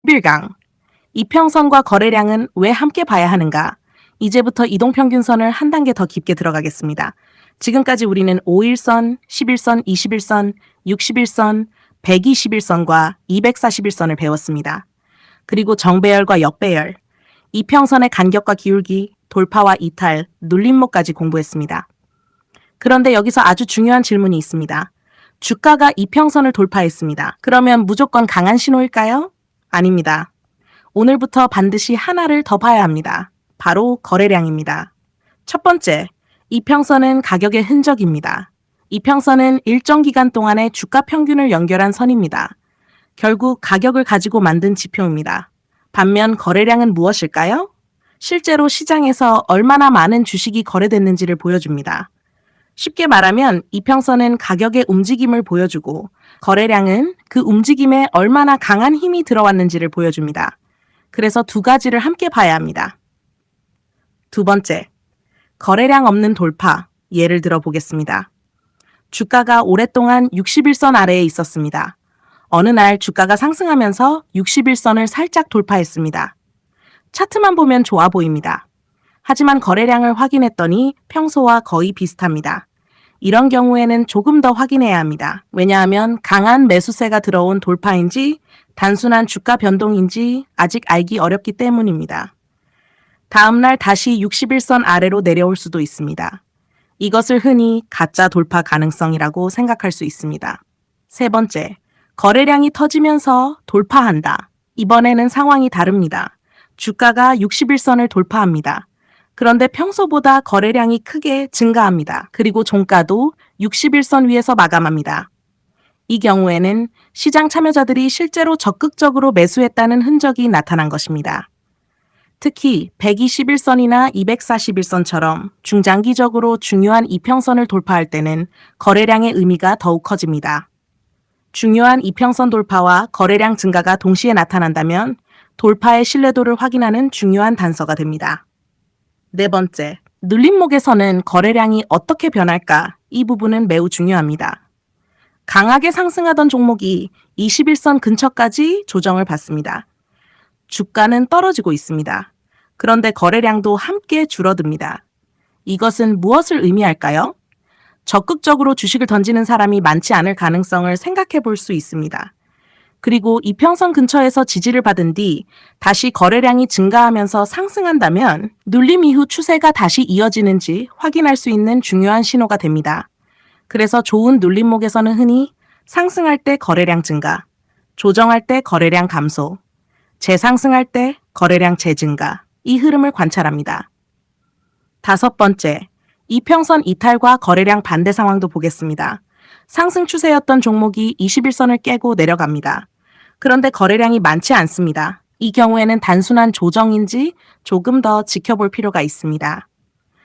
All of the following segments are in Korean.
11강. 이평선과 거래량은 왜 함께 봐야 하는가? 이제부터 이동평균선을 한 단계 더 깊게 들어가겠습니다. 지금까지 우리는 5일선, 11선, 21선, 61선, 121선과 241선을 배웠습니다. 그리고 정배열과 역배열, 이평선의 간격과 기울기, 돌파와 이탈, 눌림목까지 공부했습니다. 그런데 여기서 아주 중요한 질문이 있습니다. 주가가 이평선을 돌파했습니다. 그러면 무조건 강한 신호일까요? 아닙니다. 오늘부터 반드시 하나를 더 봐야 합니다. 바로 거래량입니다. 첫 번째, 이평선은 가격의 흔적입니다. 이평선은 일정 기간 동안의 주가 평균을 연결한 선입니다. 결국 가격을 가지고 만든 지표입니다. 반면 거래량은 무엇일까요? 실제로 시장에서 얼마나 많은 주식이 거래됐는지를 보여줍니다. 쉽게 말하면 이평선은 가격의 움직임을 보여주고 거래량은 그 움직임에 얼마나 강한 힘이 들어왔는지를 보여줍니다. 그래서 두 가지를 함께 봐야 합니다. 두 번째, 거래량 없는 돌파, 예를 들어 보겠습니다. 주가가 오랫동안 61선 아래에 있었습니다. 어느 날 주가가 상승하면서 61선을 살짝 돌파했습니다. 차트만 보면 좋아 보입니다. 하지만 거래량을 확인했더니 평소와 거의 비슷합니다. 이런 경우에는 조금 더 확인해야 합니다. 왜냐하면 강한 매수세가 들어온 돌파인지 단순한 주가 변동인지 아직 알기 어렵기 때문입니다. 다음날 다시 61선 아래로 내려올 수도 있습니다. 이것을 흔히 가짜 돌파 가능성이라고 생각할 수 있습니다. 세 번째, 거래량이 터지면서 돌파한다. 이번에는 상황이 다릅니다. 주가가 61선을 돌파합니다. 그런데 평소보다 거래량이 크게 증가합니다. 그리고 종가도 61선 위에서 마감합니다. 이 경우에는 시장 참여자들이 실제로 적극적으로 매수했다는 흔적이 나타난 것입니다. 특히 121선이나 241선처럼 중장기적으로 중요한 이평선을 돌파할 때는 거래량의 의미가 더욱 커집니다. 중요한 이평선 돌파와 거래량 증가가 동시에 나타난다면 돌파의 신뢰도를 확인하는 중요한 단서가 됩니다. 네 번째, 눌림목에서는 거래량이 어떻게 변할까? 이 부분은 매우 중요합니다. 강하게 상승하던 종목이 21선 근처까지 조정을 받습니다. 주가는 떨어지고 있습니다. 그런데 거래량도 함께 줄어듭니다. 이것은 무엇을 의미할까요? 적극적으로 주식을 던지는 사람이 많지 않을 가능성을 생각해 볼 수 있습니다. 그리고 이평선 근처에서 지지를 받은 뒤 다시 거래량이 증가하면서 상승한다면 눌림 이후 추세가 다시 이어지는지 확인할 수 있는 중요한 신호가 됩니다. 그래서 좋은 눌림목에서는 흔히 상승할 때 거래량 증가, 조정할 때 거래량 감소, 재상승할 때 거래량 재증가, 이 흐름을 관찰합니다. 다섯 번째, 이평선 이탈과 거래량 반대 상황도 보겠습니다. 상승 추세였던 종목이 21선을 깨고 내려갑니다. 그런데 거래량이 많지 않습니다. 이 경우에는 단순한 조정인지 조금 더 지켜볼 필요가 있습니다.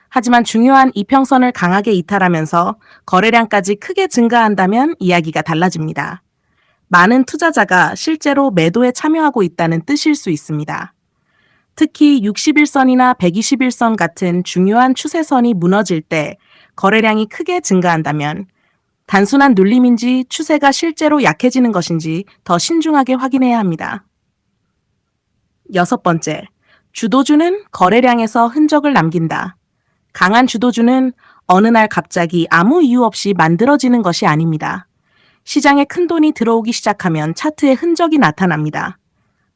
하지만 중요한 이평선을 강하게 이탈하면서 거래량까지 크게 증가한다면 이야기가 달라집니다. 많은 투자자가 실제로 매도에 참여하고 있다는 뜻일 수 있습니다. 특히 61선이나 121선 같은 중요한 추세선이 무너질 때 거래량이 크게 증가한다면 단순한 눌림인지 추세가 실제로 약해지는 것인지 더 신중하게 확인해야 합니다. 여섯 번째, 주도주는 거래량에서 흔적을 남긴다. 강한 주도주는 어느 날 갑자기 아무 이유 없이 만들어지는 것이 아닙니다. 시장에 큰 돈이 들어오기 시작하면 차트에 흔적이 나타납니다.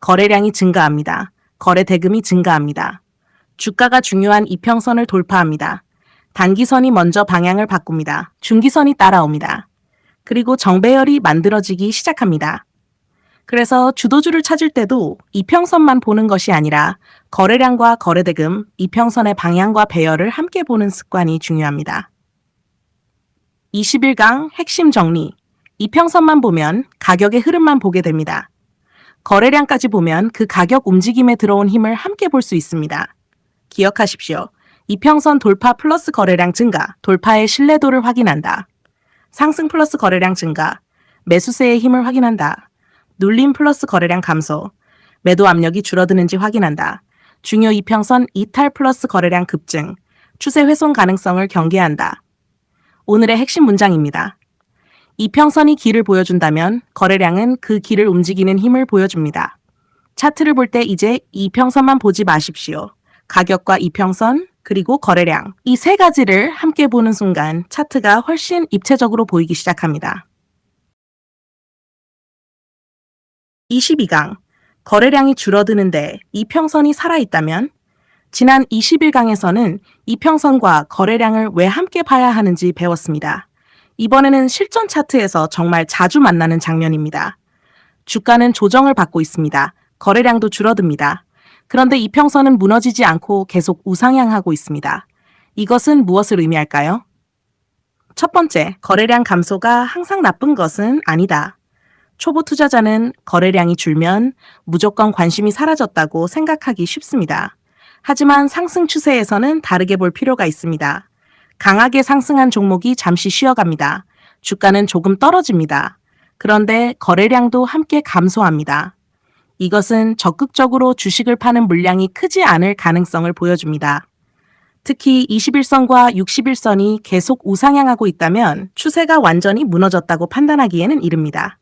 거래량이 증가합니다. 거래 대금이 증가합니다. 주가가 중요한 이평선을 돌파합니다. 단기선이 먼저 방향을 바꿉니다. 중기선이 따라옵니다. 그리고 정배열이 만들어지기 시작합니다. 그래서 주도주를 찾을 때도 이평선만 보는 것이 아니라 거래량과 거래대금, 이평선의 방향과 배열을 함께 보는 습관이 중요합니다. 21강 핵심 정리. 이평선만 보면 가격의 흐름만 보게 됩니다. 거래량까지 보면 그 가격 움직임에 들어온 힘을 함께 볼 수 있습니다. 기억하십시오. 이평선 돌파 플러스 거래량 증가, 돌파의 신뢰도를 확인한다. 상승 플러스 거래량 증가, 매수세의 힘을 확인한다. 눌림 플러스 거래량 감소, 매도 압력이 줄어드는지 확인한다. 중요 이평선 이탈 플러스 거래량 급증, 추세 훼손 가능성을 경계한다. 오늘의 핵심 문장입니다. 이평선이 길을 보여준다면 거래량은 그 길을 움직이는 힘을 보여줍니다. 차트를 볼 때 이제 이평선만 보지 마십시오. 가격과 이평선, 그리고 거래량. 이 세 가지를 함께 보는 순간 차트가 훨씬 입체적으로 보이기 시작합니다. 22강. 거래량이 줄어드는데 이평선이 살아있다면? 지난 21강에서는 이평선과 거래량을 왜 함께 봐야 하는지 배웠습니다. 이번에는 실전 차트에서 정말 자주 만나는 장면입니다. 주가는 조정을 받고 있습니다. 거래량도 줄어듭니다. 그런데 이평선은 무너지지 않고 계속 우상향하고 있습니다. 이것은 무엇을 의미할까요? 첫 번째, 거래량 감소가 항상 나쁜 것은 아니다. 초보 투자자는 거래량이 줄면 무조건 관심이 사라졌다고 생각하기 쉽습니다. 하지만 상승 추세에서는 다르게 볼 필요가 있습니다. 강하게 상승한 종목이 잠시 쉬어갑니다. 주가는 조금 떨어집니다. 그런데 거래량도 함께 감소합니다. 이것은 적극적으로 주식을 파는 물량이 크지 않을 가능성을 보여줍니다. 특히 21선과 61선이 계속 우상향하고 있다면 추세가 완전히 무너졌다고 판단하기에는 이릅니다.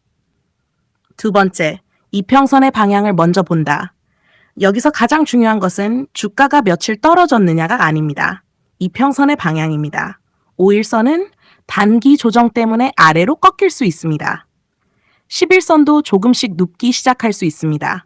두 번째, 이평선의 방향을 먼저 본다. 여기서 가장 중요한 것은 주가가 며칠 떨어졌느냐가 아닙니다. 이평선의 방향입니다. 5일선은 단기 조정 때문에 아래로 꺾일 수 있습니다. 11선도 조금씩 눕기 시작할 수 있습니다.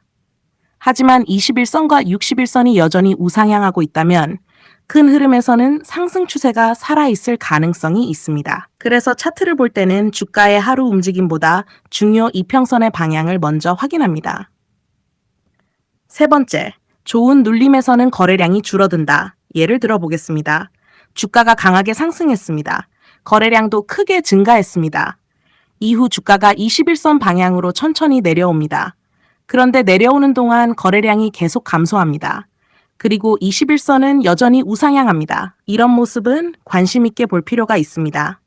하지만 21선과 61선이 여전히 우상향하고 있다면 큰 흐름에서는 상승 추세가 살아있을 가능성이 있습니다. 그래서 차트를 볼 때는 주가의 하루 움직임보다 중요 이평선의 방향을 먼저 확인합니다. 세 번째, 좋은 눌림에서는 거래량이 줄어든다. 예를 들어 보겠습니다. 주가가 강하게 상승했습니다. 거래량도 크게 증가했습니다. 이후 주가가 21선 방향으로 천천히 내려옵니다. 그런데 내려오는 동안 거래량이 계속 감소합니다. 그리고 21선은 여전히 우상향합니다. 이런 모습은 관심 있게 볼 필요가 있습니다.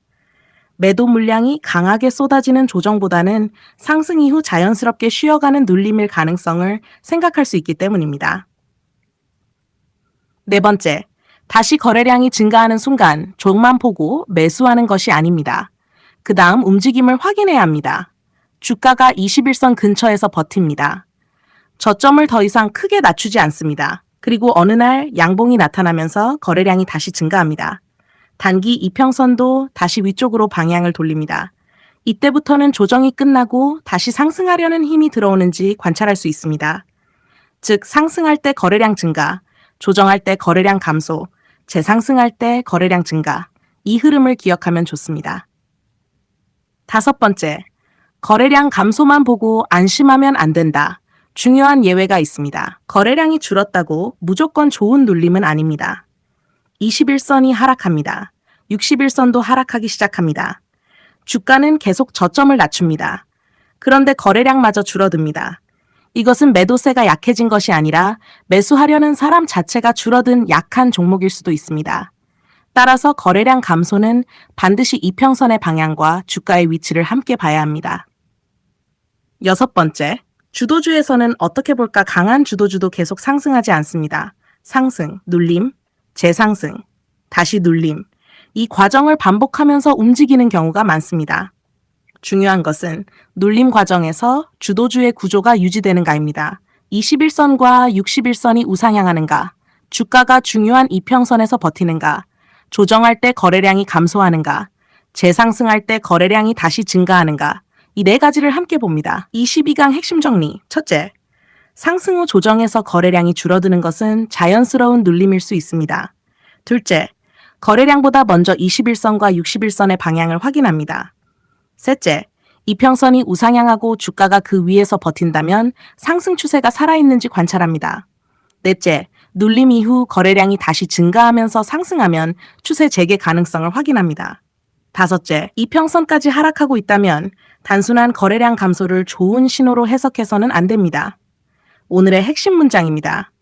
매도 물량이 강하게 쏟아지는 조정보다는 상승 이후 자연스럽게 쉬어가는 눌림일 가능성을 생각할 수 있기 때문입니다. 네 번째, 다시 거래량이 증가하는 순간 종만 보고 매수하는 것이 아닙니다. 그 다음 움직임을 확인해야 합니다. 주가가 21선 근처에서 버팁니다. 저점을 더 이상 크게 낮추지 않습니다. 그리고 어느 날 양봉이 나타나면서 거래량이 다시 증가합니다. 단기 이평선도 다시 위쪽으로 방향을 돌립니다. 이때부터는 조정이 끝나고 다시 상승하려는 힘이 들어오는지 관찰할 수 있습니다. 즉, 상승할 때 거래량 증가, 조정할 때 거래량 감소, 재상승할 때 거래량 증가, 이 흐름을 기억하면 좋습니다. 다섯 번째, 거래량 감소만 보고 안심하면 안 된다. 중요한 예외가 있습니다. 거래량이 줄었다고 무조건 좋은 눌림은 아닙니다. 21선이 하락합니다. 61선도 하락하기 시작합니다. 주가는 계속 저점을 낮춥니다. 그런데 거래량마저 줄어듭니다. 이것은 매도세가 약해진 것이 아니라 매수하려는 사람 자체가 줄어든 약한 종목일 수도 있습니다. 따라서 거래량 감소는 반드시 이평선의 방향과 주가의 위치를 함께 봐야 합니다. 여섯 번째, 주도주에서는 어떻게 볼까 강한 주도주도 계속 상승하지 않습니다. 상승, 눌림, 재상승, 다시 눌림. 이 과정을 반복하면서 움직이는 경우가 많습니다. 중요한 것은 눌림 과정에서 주도주의 구조가 유지되는가입니다. 21선과 61선이 우상향하는가, 주가가 중요한 이평선에서 버티는가, 조정할 때 거래량이 감소하는가, 재상승할 때 거래량이 다시 증가하는가, 이 네 가지를 함께 봅니다. 22강 핵심 정리. 첫째, 상승 후 조정에서 거래량이 줄어드는 것은 자연스러운 눌림일 수 있습니다. 둘째, 거래량보다 먼저 21선과 61선의 방향을 확인합니다. 셋째, 이평선이 우상향하고 주가가 그 위에서 버틴다면 상승 추세가 살아있는지 관찰합니다. 넷째, 눌림 이후 거래량이 다시 증가하면서 상승하면 추세 재개 가능성을 확인합니다. 다섯째, 이평선까지 하락하고 있다면 단순한 거래량 감소를 좋은 신호로 해석해서는 안 됩니다. 오늘의 핵심 문장입니다.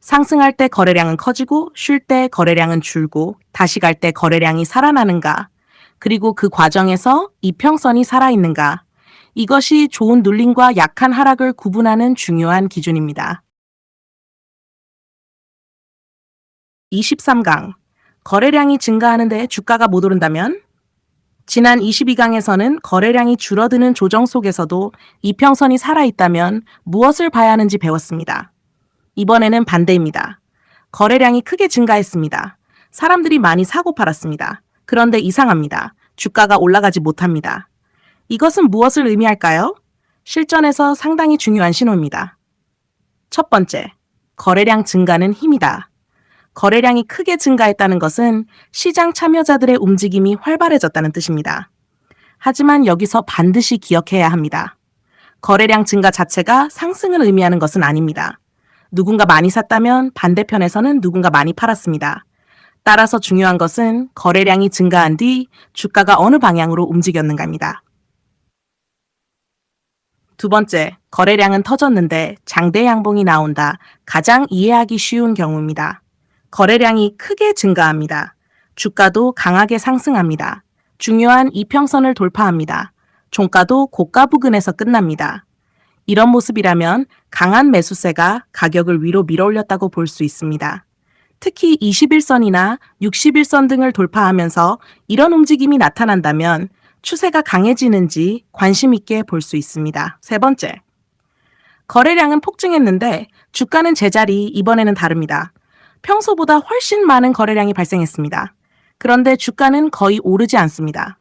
상승할 때 거래량은 커지고 쉴 때 거래량은 줄고 다시 갈 때 거래량이 살아나는가, 그리고 그 과정에서 이평선이 살아있는가, 이것이 좋은 눌림과 약한 하락을 구분하는 중요한 기준입니다. 23강. 거래량이 증가하는데 주가가 못 오른다면? 지난 22강에서는 거래량이 줄어드는 조정 속에서도 이평선이 살아있다면 무엇을 봐야 하는지 배웠습니다. 이번에는 반대입니다. 거래량이 크게 증가했습니다. 사람들이 많이 사고 팔았습니다. 그런데 이상합니다. 주가가 올라가지 못합니다. 이것은 무엇을 의미할까요? 실전에서 상당히 중요한 신호입니다. 첫 번째, 거래량 증가는 힘이다. 거래량이 크게 증가했다는 것은 시장 참여자들의 움직임이 활발해졌다는 뜻입니다. 하지만 여기서 반드시 기억해야 합니다. 거래량 증가 자체가 상승을 의미하는 것은 아닙니다. 누군가 많이 샀다면 반대편에서는 누군가 많이 팔았습니다. 따라서 중요한 것은 거래량이 증가한 뒤 주가가 어느 방향으로 움직였는가입니다. 두 번째, 거래량은 터졌는데 장대 양봉이 나온다. 가장 이해하기 쉬운 경우입니다. 거래량이 크게 증가합니다. 주가도 강하게 상승합니다. 중요한 이평선을 돌파합니다. 종가도 고가 부근에서 끝납니다. 이런 모습이라면 강한 매수세가 가격을 위로 밀어올렸다고 볼 수 있습니다. 특히 21선이나 61선 등을 돌파하면서 이런 움직임이 나타난다면 추세가 강해지는지 관심 있게 볼 수 있습니다. 세 번째, 거래량은 폭증했는데 주가는 제자리, 이번에는 다릅니다. 평소보다 훨씬 많은 거래량이 발생했습니다. 그런데 주가는 거의 오르지 않습니다.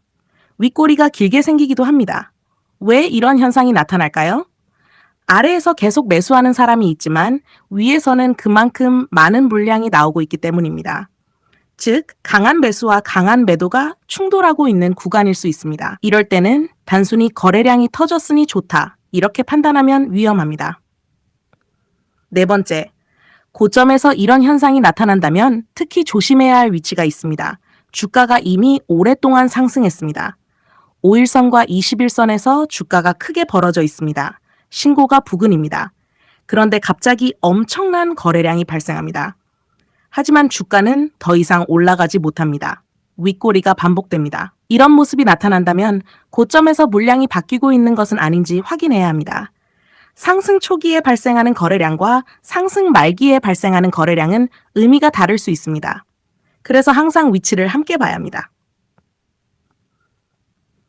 윗꼬리가 길게 생기기도 합니다. 왜 이런 현상이 나타날까요? 아래에서 계속 매수하는 사람이 있지만 위에서는 그만큼 많은 물량이 나오고 있기 때문입니다. 즉, 강한 매수와 강한 매도가 충돌하고 있는 구간일 수 있습니다. 이럴 때는 단순히 거래량이 터졌으니 좋다, 이렇게 판단하면 위험합니다. 네 번째, 고점에서 이런 현상이 나타난다면 특히 조심해야 할 위치가 있습니다. 주가가 이미 오랫동안 상승했습니다. 5일선과 21선에서 주가가 크게 벌어져 있습니다. 신고가 부근입니다. 그런데 갑자기 엄청난 거래량이 발생합니다. 하지만 주가는 더 이상 올라가지 못합니다. 윗꼬리가 반복됩니다. 이런 모습이 나타난다면 고점에서 물량이 바뀌고 있는 것은 아닌지 확인해야 합니다. 상승 초기에 발생하는 거래량과 상승 말기에 발생하는 거래량은 의미가 다를 수 있습니다. 그래서 항상 위치를 함께 봐야 합니다.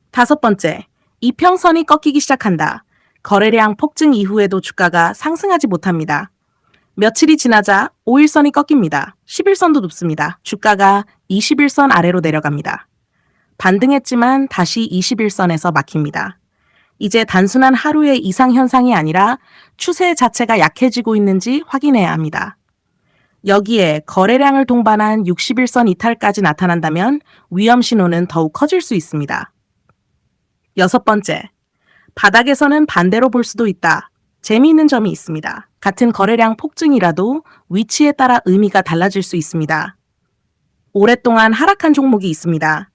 다섯 번째, 이평선이 꺾이기 시작한다. 거래량 폭증 이후에도 주가가 상승하지 못합니다. 며칠이 지나자 5일선이 꺾입니다. 11선도 눕습니다. 주가가 21선 아래로 내려갑니다. 반등했지만 다시 21선에서 막힙니다. 이제 단순한 하루의 이상 현상이 아니라 추세 자체가 약해지고 있는지 확인해야 합니다. 여기에 거래량을 동반한 61선 이탈까지 나타난다면 위험 신호는 더욱 커질 수 있습니다. 여섯 번째, 바닥에서는 반대로 볼 수도 있다. 재미있는 점이 있습니다. 같은 거래량 폭증이라도 위치에 따라 의미가 달라질 수 있습니다. 오랫동안 하락한 종목이 있습니다.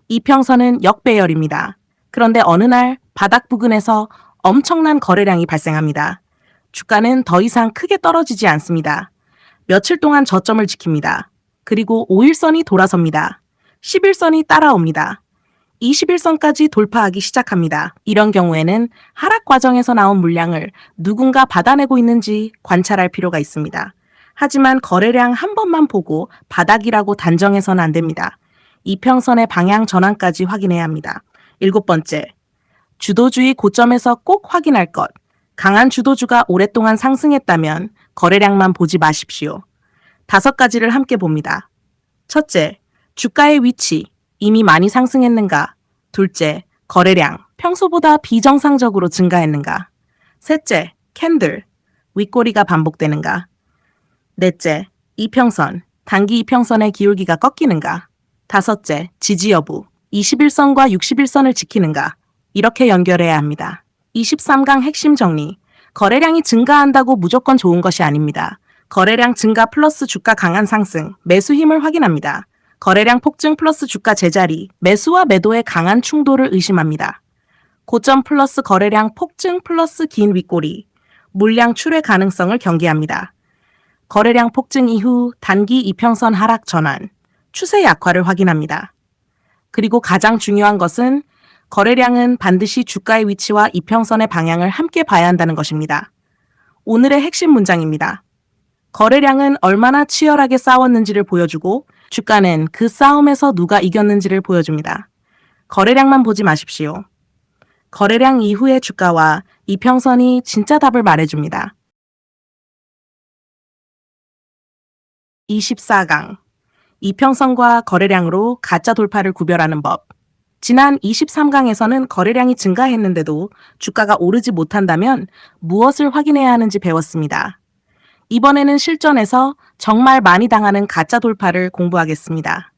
이평선은 역배열입니다. 그런데 어느 날 바닥 부근에서 엄청난 거래량이 발생합니다. 주가는 더 이상 크게 떨어지지 않습니다. 며칠 동안 저점을 지킵니다. 그리고 5일선이 돌아섭니다. 11선이 따라옵니다. 21선까지 돌파하기 시작합니다. 이런 경우에는 하락 과정에서 나온 물량을 누군가 받아내고 있는지 관찰할 필요가 있습니다. 하지만 거래량 한 번만 보고 바닥이라고 단정해서는 안 됩니다. 이평선의 방향 전환까지 확인해야 합니다. 일곱 번째, 주도주의 고점에서 꼭 확인할 것. 강한 주도주가 오랫동안 상승했다면 거래량만 보지 마십시오. 다섯 가지를 함께 봅니다. 첫째, 주가의 위치. 이미 많이 상승했는가? 둘째, 거래량, 평소보다 비정상적으로 증가했는가? 셋째, 캔들, 윗꼬리가 반복되는가? 넷째, 이평선, 단기 이평선의 기울기가 꺾이는가? 다섯째, 지지 여부, 21선과 61선을 지키는가? 이렇게 연결해야 합니다. 23강 핵심 정리, 거래량이 증가한다고 무조건 좋은 것이 아닙니다. 거래량 증가 플러스 주가 강한 상승, 매수 힘을 확인합니다. 거래량 폭증 플러스 주가 제자리, 매수와 매도의 강한 충돌을 의심합니다. 고점 플러스 거래량 폭증 플러스 긴 윗꼬리, 물량 출회 가능성을 경계합니다. 거래량 폭증 이후 단기 이평선 하락 전환, 추세 약화를 확인합니다. 그리고 가장 중요한 것은 거래량은 반드시 주가의 위치와 이평선의 방향을 함께 봐야 한다는 것입니다. 오늘의 핵심 문장입니다. 거래량은 얼마나 치열하게 싸웠는지를 보여주고 주가는 그 싸움에서 누가 이겼는지를 보여줍니다. 거래량만 보지 마십시오. 거래량 이후의 주가와 이평선이 진짜 답을 말해줍니다. 24강. 이평선과 거래량으로 가짜 돌파를 구별하는 법. 지난 23강에서는 거래량이 증가했는데도 주가가 오르지 못한다면 무엇을 확인해야 하는지 배웠습니다. 이번에는 실전에서 정말 많이 당하는 가짜 돌파를 공부하겠습니다.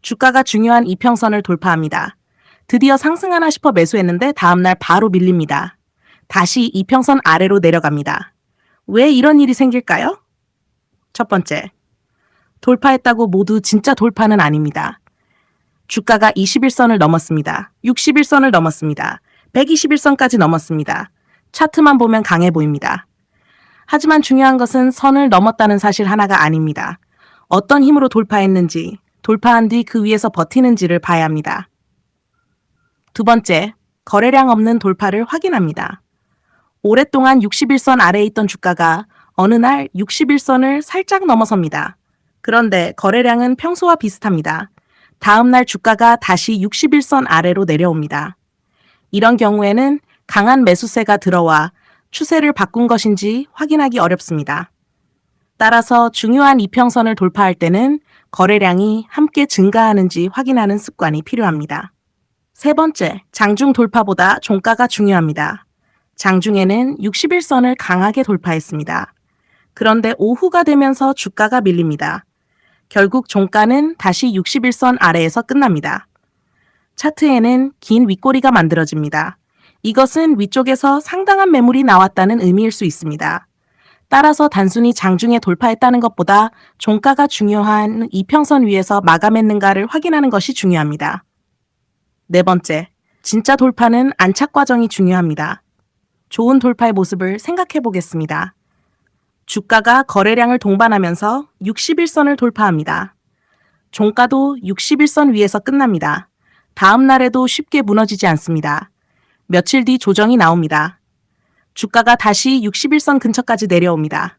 주가가 중요한 이평선을 돌파합니다. 드디어 상승하나 싶어 매수했는데 다음날 바로 밀립니다. 다시 이평선 아래로 내려갑니다. 왜 이런 일이 생길까요? 첫 번째, 돌파했다고 모두 진짜 돌파는 아닙니다. 주가가 21선을 넘었습니다. 61선을 넘었습니다. 121선까지 넘었습니다. 차트만 보면 강해 보입니다. 하지만 중요한 것은 선을 넘었다는 사실 하나가 아닙니다. 어떤 힘으로 돌파했는지, 돌파한 뒤 그 위에서 버티는지를 봐야 합니다. 두 번째, 거래량 없는 돌파를 확인합니다. 오랫동안 61선 아래에 있던 주가가 어느 날 61선을 살짝 넘어섭니다. 그런데 거래량은 평소와 비슷합니다. 다음 날 주가가 다시 61선 아래로 내려옵니다. 이런 경우에는 강한 매수세가 들어와 추세를 바꾼 것인지 확인하기 어렵습니다. 따라서 중요한 이평선을 돌파할 때는 거래량이 함께 증가하는지 확인하는 습관이 필요합니다. 세 번째, 장중 돌파보다 종가가 중요합니다. 장중에는 61선을 강하게 돌파했습니다. 그런데 오후가 되면서 주가가 밀립니다. 결국 종가는 다시 61선 아래에서 끝납니다. 차트에는 긴 윗꼬리가 만들어집니다. 이것은 위쪽에서 상당한 매물이 나왔다는 의미일 수 있습니다. 따라서 단순히 장중에 돌파했다는 것보다 종가가 중요한 이평선 위에서 마감했는가를 확인하는 것이 중요합니다. 네 번째, 진짜 돌파는 안착 과정이 중요합니다. 좋은 돌파의 모습을 생각해 보겠습니다. 주가가 거래량을 동반하면서 61선을 돌파합니다. 종가도 61선 위에서 끝납니다. 다음 날에도 쉽게 무너지지 않습니다. 며칠 뒤 조정이 나옵니다. 주가가 다시 61선 근처까지 내려옵니다.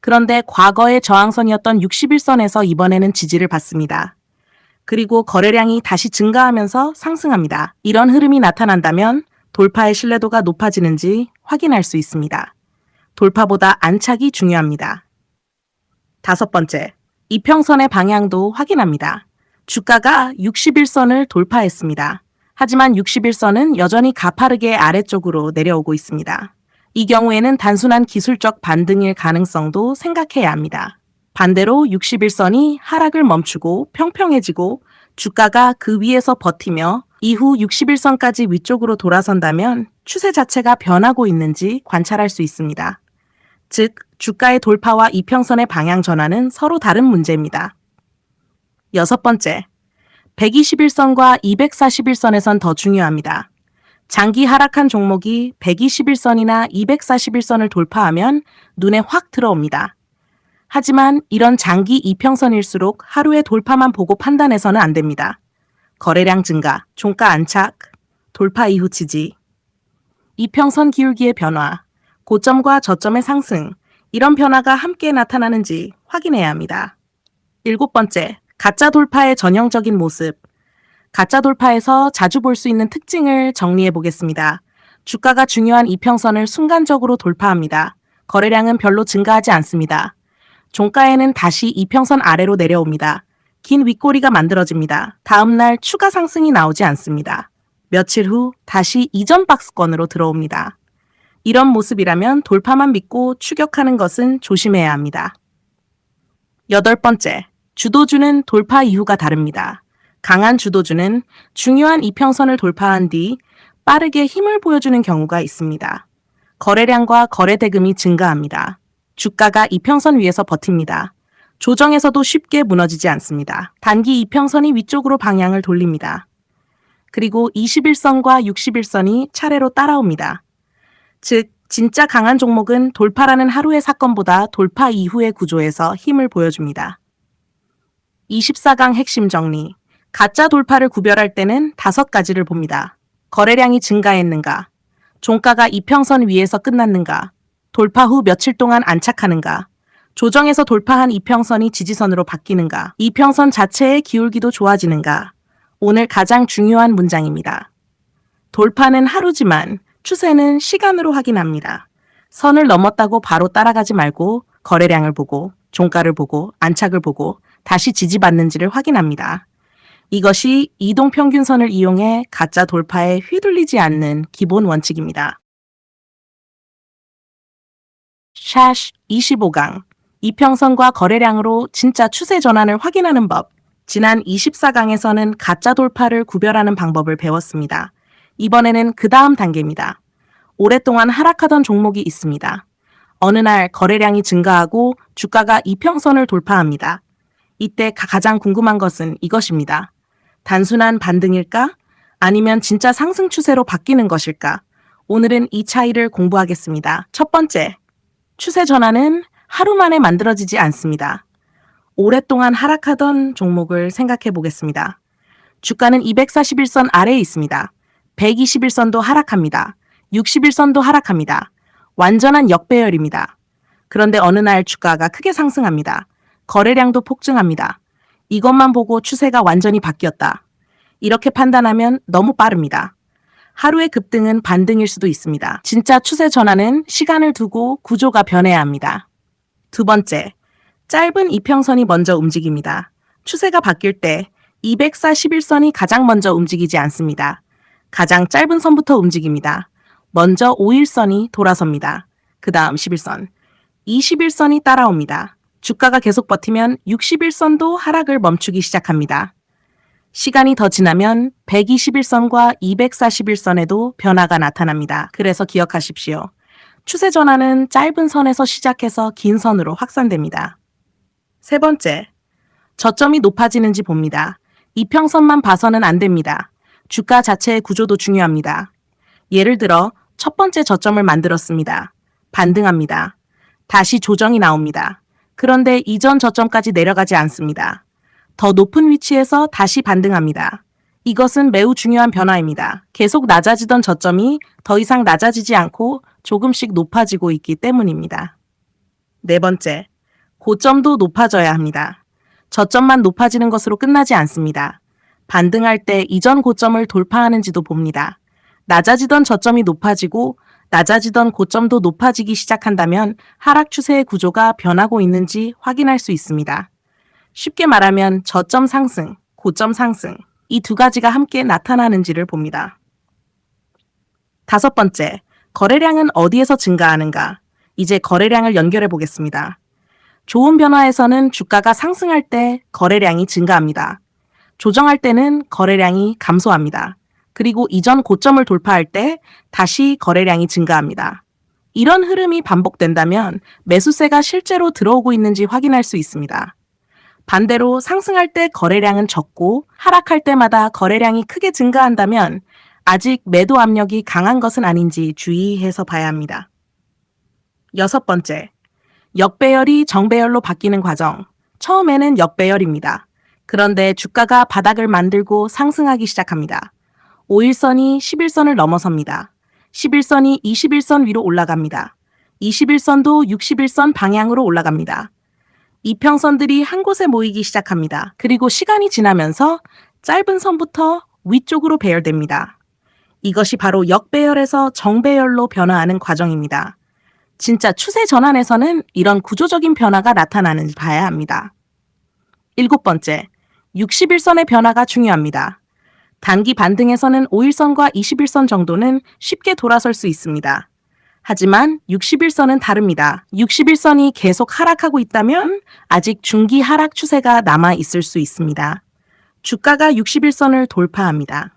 그런데 과거의 저항선이었던 61선에서 이번에는 지지를 받습니다. 그리고 거래량이 다시 증가하면서 상승합니다. 이런 흐름이 나타난다면 돌파의 신뢰도가 높아지는지 확인할 수 있습니다. 돌파보다 안착이 중요합니다. 다섯 번째, 이평선의 방향도 확인합니다. 주가가 61선을 돌파했습니다. 하지만 61선은 여전히 가파르게 아래쪽으로 내려오고 있습니다. 이 경우에는 단순한 기술적 반등일 가능성도 생각해야 합니다. 반대로 61선이 하락을 멈추고 평평해지고 주가가 그 위에서 버티며 이후 61선까지 위쪽으로 돌아선다면 추세 자체가 변하고 있는지 관찰할 수 있습니다. 즉, 주가의 돌파와 이평선의 방향 전환은 서로 다른 문제입니다. 여섯 번째, 121선과 241선에선 더 중요합니다. 장기 하락한 종목이 121선이나 241선을 돌파하면 눈에 확 들어옵니다. 하지만 이런 장기 이평선일수록 하루의 돌파만 보고 판단해서는 안 됩니다. 거래량 증가, 종가 안착, 돌파 이후 지지, 이평선 기울기의 변화, 고점과 저점의 상승, 이런 변화가 함께 나타나는지 확인해야 합니다. 일곱 번째, 가짜 돌파의 전형적인 모습. 가짜 돌파에서 자주 볼 수 있는 특징을 정리해 보겠습니다. 주가가 중요한 이평선을 순간적으로 돌파합니다. 거래량은 별로 증가하지 않습니다. 종가에는 다시 이평선 아래로 내려옵니다. 긴 윗꼬리가 만들어집니다. 다음 날 추가 상승이 나오지 않습니다. 며칠 후 다시 이전 박스권으로 들어옵니다. 이런 모습이라면 돌파만 믿고 추격하는 것은 조심해야 합니다. 여덟 번째, 주도주는 돌파 이후가 다릅니다. 강한 주도주는 중요한 이평선을 돌파한 뒤 빠르게 힘을 보여주는 경우가 있습니다. 거래량과 거래 대금이 증가합니다. 주가가 이평선 위에서 버팁니다. 조정에서도 쉽게 무너지지 않습니다. 단기 이평선이 위쪽으로 방향을 돌립니다. 그리고 21선과 61선이 차례로 따라옵니다. 즉, 진짜 강한 종목은 돌파라는 하루의 사건보다 돌파 이후의 구조에서 힘을 보여줍니다. 24강 핵심 정리. 가짜 돌파를 구별할 때는 5가지를 봅니다. 거래량이 증가했는가, 종가가 이평선 위에서 끝났는가, 돌파 후 며칠 동안 안착하는가, 조정에서 돌파한 이평선이 지지선으로 바뀌는가, 이평선 자체의 기울기도 좋아지는가, 오늘 가장 중요한 문장입니다. 돌파는 하루지만 추세는 시간으로 확인합니다. 선을 넘었다고 바로 따라가지 말고 거래량을 보고 종가를 보고 안착을 보고 다시 지지받는지를 확인합니다. 이것이 이동평균선을 이용해 가짜 돌파에 휘둘리지 않는 기본 원칙입니다. 샤시 25강 이평선과 거래량으로 진짜 추세 전환을 확인하는 법. 지난 24강에서는 가짜 돌파를 구별하는 방법을 배웠습니다. 이번에는 그 다음 단계입니다. 오랫동안 하락하던 종목이 있습니다. 어느 날 거래량이 증가하고 주가가 이평선을 돌파합니다. 이때 가장 궁금한 것은 이것입니다. 단순한 반등일까? 아니면 진짜 상승 추세로 바뀌는 것일까? 오늘은 이 차이를 공부하겠습니다. 첫 번째, 추세 전환은 하루 만에 만들어지지 않습니다. 오랫동안 하락하던 종목을 생각해 보겠습니다. 주가는 241선 아래에 있습니다. 121선도 하락합니다. 61선도 하락합니다. 완전한 역배열입니다. 그런데 어느 날 주가가 크게 상승합니다. 거래량도 폭증합니다. 이것만 보고 추세가 완전히 바뀌었다. 이렇게 판단하면 너무 빠릅니다. 하루의 급등은 반등일 수도 있습니다. 진짜 추세 전환은 시간을 두고 구조가 변해야 합니다. 두 번째, 짧은 이평선이 먼저 움직입니다. 추세가 바뀔 때 241선이 가장 먼저 움직이지 않습니다. 가장 짧은 선부터 움직입니다. 먼저 5일선이 돌아섭니다. 그 다음 11선, 21선이 따라옵니다. 주가가 계속 버티면 61선도 하락을 멈추기 시작합니다. 시간이 더 지나면 121선과 241선에도 변화가 나타납니다. 그래서 기억하십시오. 추세 전환은 짧은 선에서 시작해서 긴 선으로 확산됩니다. 세 번째, 저점이 높아지는지 봅니다. 이평선만 봐서는 안 됩니다. 주가 자체의 구조도 중요합니다. 예를 들어 첫 번째 저점을 만들었습니다. 반등합니다. 다시 조정이 나옵니다. 그런데 이전 저점까지 내려가지 않습니다. 더 높은 위치에서 다시 반등합니다. 이것은 매우 중요한 변화입니다. 계속 낮아지던 저점이 더 이상 낮아지지 않고 조금씩 높아지고 있기 때문입니다. 네 번째, 고점도 높아져야 합니다. 저점만 높아지는 것으로 끝나지 않습니다. 반등할 때 이전 고점을 돌파하는지도 봅니다. 낮아지던 저점이 높아지고 낮아지던 고점도 높아지기 시작한다면 하락 추세의 구조가 변하고 있는지 확인할 수 있습니다. 쉽게 말하면 저점 상승, 고점 상승, 이 두 가지가 함께 나타나는지를 봅니다. 다섯 번째, 거래량은 어디에서 증가하는가? 이제 거래량을 연결해 보겠습니다. 좋은 변화에서는 주가가 상승할 때 거래량이 증가합니다. 조정할 때는 거래량이 감소합니다. 그리고 이전 고점을 돌파할 때 다시 거래량이 증가합니다. 이런 흐름이 반복된다면 매수세가 실제로 들어오고 있는지 확인할 수 있습니다. 반대로 상승할 때 거래량은 적고 하락할 때마다 거래량이 크게 증가한다면 아직 매도 압력이 강한 것은 아닌지 주의해서 봐야 합니다. 여섯 번째, 역배열이 정배열로 바뀌는 과정. 처음에는 역배열입니다. 그런데 주가가 바닥을 만들고 상승하기 시작합니다. 5일선이 11선을 넘어섭니다. 11선이 21선 위로 올라갑니다. 21선도 61선 방향으로 올라갑니다. 이평선들이 한 곳에 모이기 시작합니다. 그리고 시간이 지나면서 짧은 선부터 위쪽으로 배열됩니다. 이것이 바로 역배열에서 정배열로 변화하는 과정입니다. 진짜 추세 전환에서는 이런 구조적인 변화가 나타나는지 봐야 합니다. 일곱 번째, 61선의 변화가 중요합니다. 단기 반등에서는 5일선과 21선 정도는 쉽게 돌아설 수 있습니다. 하지만 61선은 다릅니다. 61선이 계속 하락하고 있다면 아직 중기 하락 추세가 남아 있을 수 있습니다. 주가가 61선을 돌파합니다.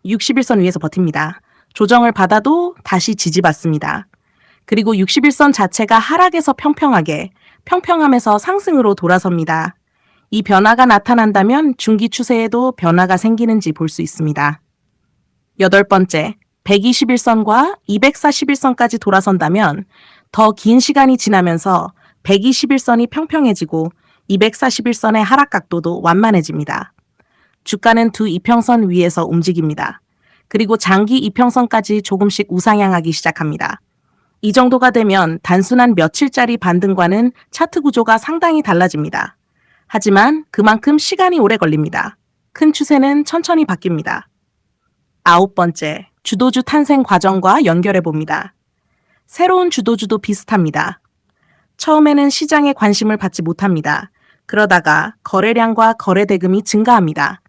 61선 위에서 버팁니다. 조정을 받아도 다시 지지받습니다. 그리고 61선 자체가 하락에서 평평함에서 상승으로 돌아섭니다. 이 변화가 나타난다면 중기 추세에도 변화가 생기는지 볼 수 있습니다. 여덟 번째, 121선과 241선까지 돌아선다면 더 긴 시간이 지나면서 121선이 평평해지고 241선의 하락 각도도 완만해집니다. 주가는 두 이평선 위에서 움직입니다. 그리고 장기 이평선까지 조금씩 우상향하기 시작합니다. 이 정도가 되면 단순한 며칠짜리 반등과는 차트 구조가 상당히 달라집니다. 하지만 그만큼 시간이 오래 걸립니다. 큰 추세는 천천히 바뀝니다. 9번째, 주도주 탄생 과정과 연결해 봅니다. 새로운 주도주도 비슷합니다. 처음에는 시장에 관심을 받지 못합니다. 그러다가 거래량과 거래 대금이 증가합니다.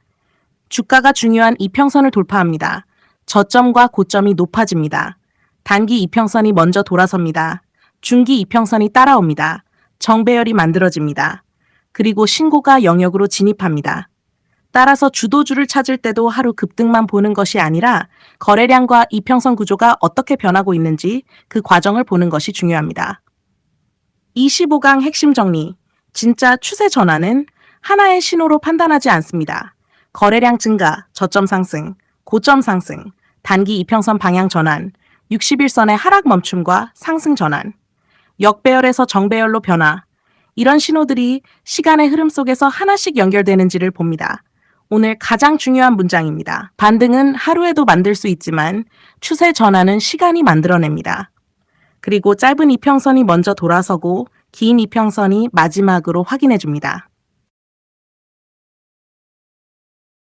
주가가 중요한 이평선을 돌파합니다. 저점과 고점이 높아집니다. 단기 이평선이 먼저 돌아섭니다. 중기 이평선이 따라옵니다. 정배열이 만들어집니다. 그리고 신고가 영역으로 진입합니다. 따라서 주도주를 찾을 때도 하루 급등만 보는 것이 아니라 거래량과 이평선 구조가 어떻게 변하고 있는지 그 과정을 보는 것이 중요합니다. 25강 핵심 정리. 진짜 추세 전환은 하나의 신호로 판단하지 않습니다. 거래량 증가, 저점 상승, 고점 상승, 단기 이평선 방향 전환, 60일선의 하락 멈춤과 상승 전환, 역배열에서 정배열로 변화, 이런 신호들이 시간의 흐름 속에서 하나씩 연결되는지를 봅니다. 오늘 가장 중요한 문장입니다. 반등은 하루에도 만들 수 있지만 추세 전환은 시간이 만들어냅니다. 그리고 짧은 이평선이 먼저 돌아서고 긴 이평선이 마지막으로 확인해 줍니다.